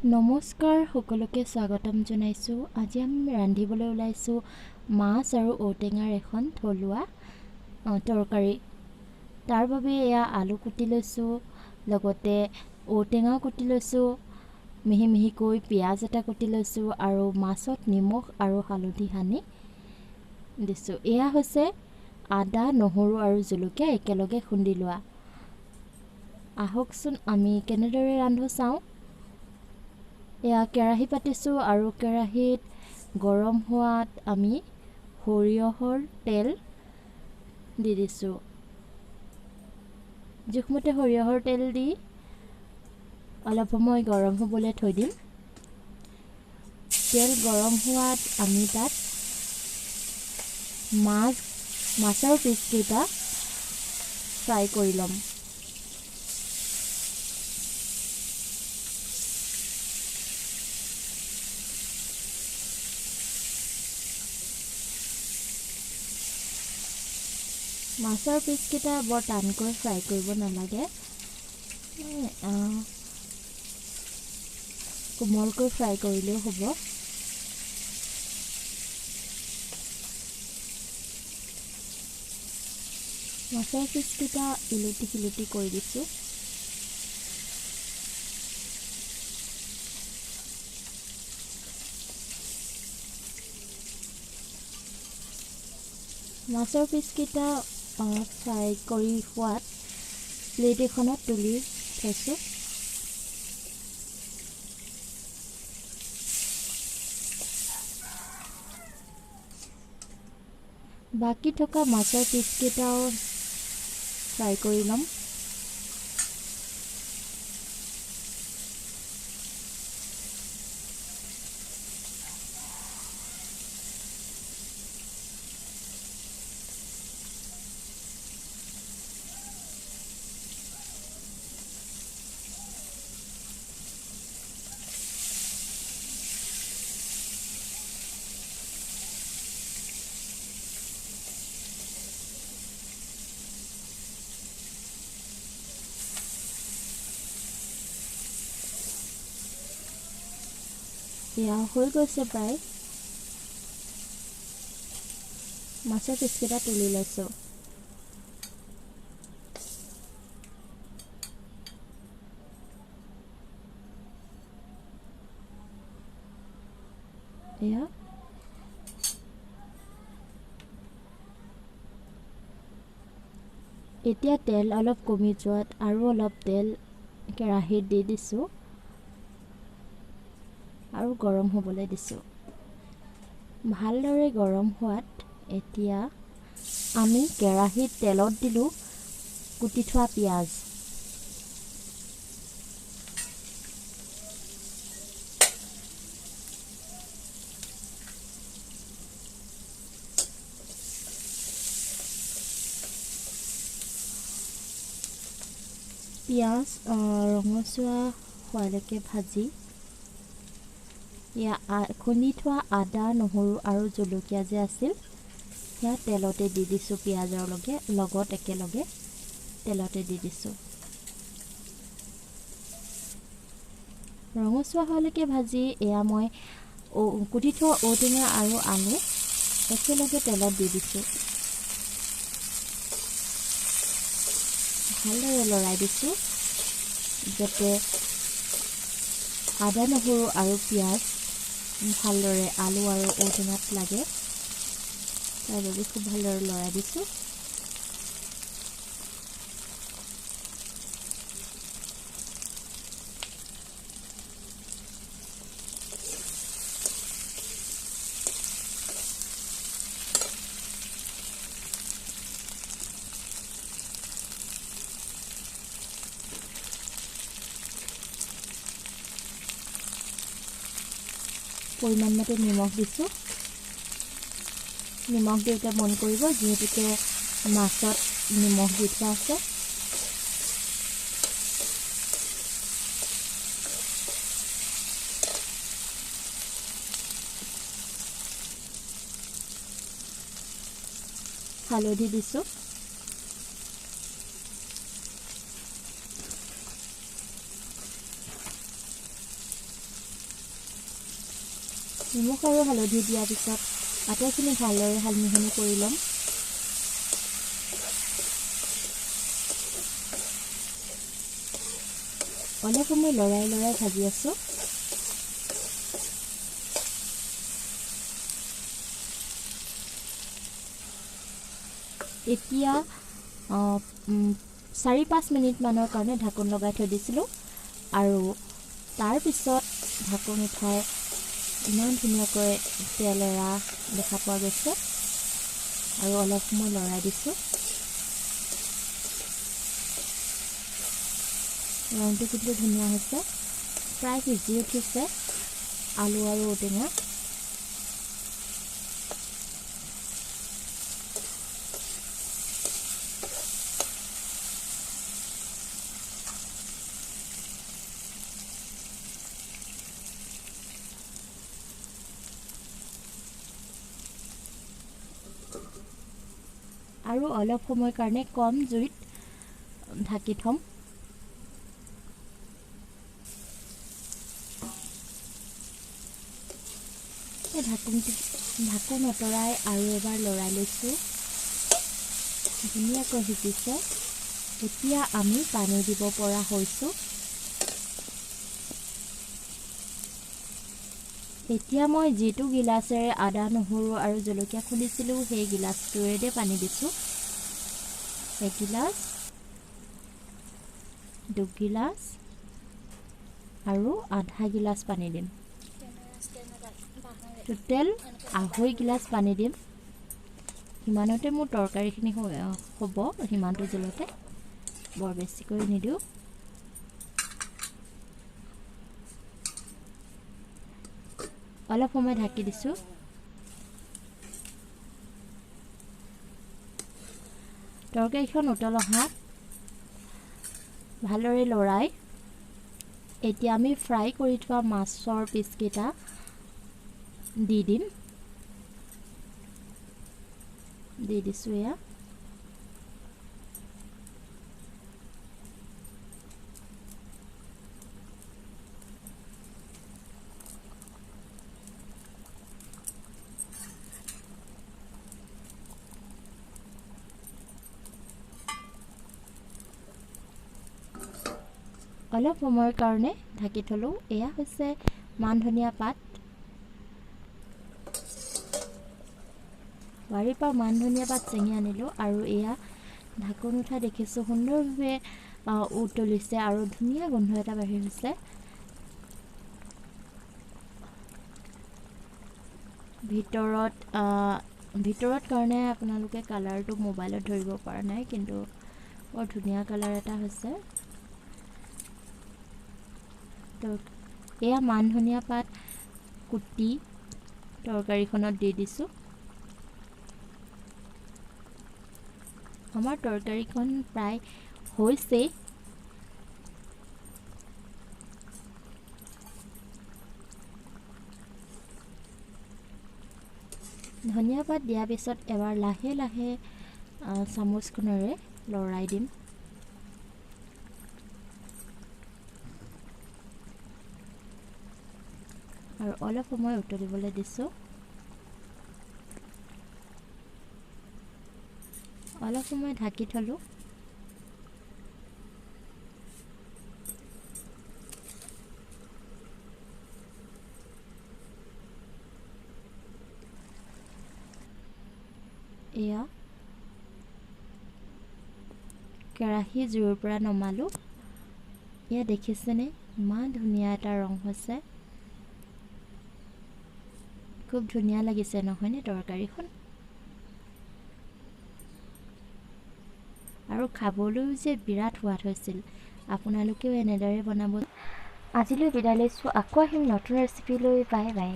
নমস্কাৰ সকলোকে স্বাগতম জনাইছো। আজি আমি ৰান্ধিবলৈ ওলাইছো মাছ আৰু ঔটেঙাৰ এখন থলুৱা তৰকাৰী। তাৰ বাবে এয়া আলু কুটি লৈছো, লগতে ঔটেঙা কুটি লৈছো, মিহি মিহিকৈ পিয়াজ এটা কুটি লৈছো আৰু মাছত নিমখ আৰু হালধি সানি দিছো। এয়া হৈছে আদা, নহৰু আৰু জলকীয়া একেলগে খুন্দি লোৱা। আহকচোন আমি কেনেদৰে ৰান্ধো চাওঁ। এয়া কেৰাহী পাতিছোঁ আৰু কেৰাহীত গৰম হোৱাত আমি সৰিয়হৰ তেল দি দিছোঁ। জোখমতে সৰিয়হৰ তেল দি অলপ সময় গৰম হ'বলৈ থৈ দিম। তেল গৰম হোৱাত আমি তাত মাছৰ পিচকেইটা ফ্ৰাই কৰি ল'ম। মাছৰ পিচকেইটা বৰ টানকৈ ফ্ৰাই কৰিব নালাগে, কোমলকৈ ফ্ৰাই কৰিলেও হ'ব। মাছৰ পিচকেইটা ইলুটি সিলুটি কৰি দিছোঁ। মাছৰ পিচকেইটা ফ্ৰাই কৰি হোৱাত প্লেট এখনত তুলি থৈছোঁ। বাকী থকা মাছৰ পিচকেইটাও ফ্ৰাই কৰি ল'ম। এয়া হৈ গৈছে প্ৰায়। মাছৰ পিচকেইটা তুলি লৈছোঁ। এয়া এতিয়া তেল অলপ কমি যোৱাত আৰু অলপ তেল কেৰাহীত দি দিছোঁ আৰু গৰম হ'বলৈ দিছোঁ। ভালদৰে গৰম হোৱাত এতিয়া আমি কেৰাহীত তেলত দিলোঁ কুটি থোৱা পিঁয়াজ। পিঁয়াজ ৰঙচুৱা হোৱালৈকে ভাজি খুন্দি থোৱা আদা, নহৰু আৰু জলকীয়া যে আছিল সেয়া তেলতে দি দিছোঁ। পিঁয়াজৰ লগত একেলগে তেলতে দি দিছোঁ। ৰঙচুৱা হোৱালৈকে ভাজি এয়া মই কুটি থোৱা ঔটেঙা আৰু আলু একেলগে তেলত দি দিছোঁ। ভালদৰে লৰাই দিছোঁ যাতে আদা, নহৰু আৰু পিঁয়াজ ভালদৰে আলু আৰু ঔটেঙাত লাগে, তাৰ বাবে খুব ভালদৰে লৰাই দিছোঁ। পৰিমাণ মতে নিমখ দিছোঁ। নিমখ দিওঁতে মন কৰিব যিহেতুকে মাছত নিমখ দি থোৱা আছে। হালধি দিছোঁ। নিমখ আৰু হালধি দিয়াৰ পিছত আটাইখিনি ভালদৰে হালমিহলি কৰি ল'ম। অলপ সময় লৰাই ভাজি আছোঁ। এতিয়া 4-5 মিনিটমানৰ কাৰণে ঢাকোন লগাই থৈ দিছিলোঁ আৰু তাৰপিছত ঢাকোন উঠাই ইমান ধুনীয়াকৈ তেল এৰা দেখা পোৱা গৈছে আৰু অলপ সময় লৰাই দিছোঁ। ৰংটো কিন্তু ধুনীয়া হৈছে, প্ৰায় সিজি উঠিছে আলু আৰু ঔটেঙা। আৰু অলপ সময় কাৰণে কম জুইত ঢাকি থম। ঢাকোন আঁতৰাই আৰু এবাৰ লৰাই লৈছোঁ। ধুনীয়াকৈ সিজিছে। এতিয়া আমি পানী দিব পৰা হৈছোঁ। এতিয়া মই যিটো গিলাচেৰে আদা নহৰু আৰু জলকীয়া খুন্দিছিলোঁ সেই গিলাচটোৱেৰে পানী দিছোঁ। 1 গিলাচ, 2 গিলাচ আৰু আধা গিলাচ পানী দিম। টোটেল 2.5 গিলাচ পানী দিম। সিমানতে মোৰ তৰকাৰীখিনি হ'ব, সিমানটো জলতে বৰ বেছিকৈ নিদিওঁ। অলপ সময় ঢাকি দিছোঁ। তৰকাৰীখন উতল অহাত ভালদৰে লৰাই এতিয়া আমি ফ্ৰাই কৰি থোৱা মাছৰ পিচকেইটা দি দিছোঁ। এয়া অলপ সময়ৰ কাৰণে ঢাকি থলোঁ। এয়া হৈছে মান ধনিয়া পাত। বাৰীৰ পৰা মান ধনিয়া পাত ছিঙি আনিলোঁ আৰু এয়া ঢাকোন উঠাই দেখিছোঁ সুন্দৰভাৱে উতলিছে আৰু ধুনীয়া গোন্ধ এটা বাহিৰ হৈছে। ভিতৰত কাৰণে আপোনালোকে কালাৰটো মোবাইলত ধৰিব পৰা নাই, কিন্তু বৰ ধুনীয়া কালাৰ এটা হৈছে। তো এয়া মান ধনিয়া পাত কুটি তৰকাৰীখনত দি দিছোঁ। আমাৰ তৰকাৰীখন প্ৰায় হৈছেই। ধনিয়া পাত দিয়াৰ পিছত এবাৰ লাহে চামুচখনেৰে লৰাই দিম। আৰু অলপ সময় উতলিবলৈ দিছোঁ। অলপ সময় ঢাকি থলোঁ। এয়া কেৰাহী জুইৰ পৰা নমালোঁ। এয়া দেখিছেনে ইমান ধুনীয়া এটা ৰং হৈছে। খুব ধুনীয়া লাগিছে নহয়নে তৰকাৰীখন? আৰু খাবলৈও যে বিৰাট সোৱাদ হৈছিল। আপোনালোকেও এনেদৰে বনাব। আজিলৈ বিদায় লৈছোঁ, আকৌ আহিম নতুন ৰেচিপি লৈ। Bye bye.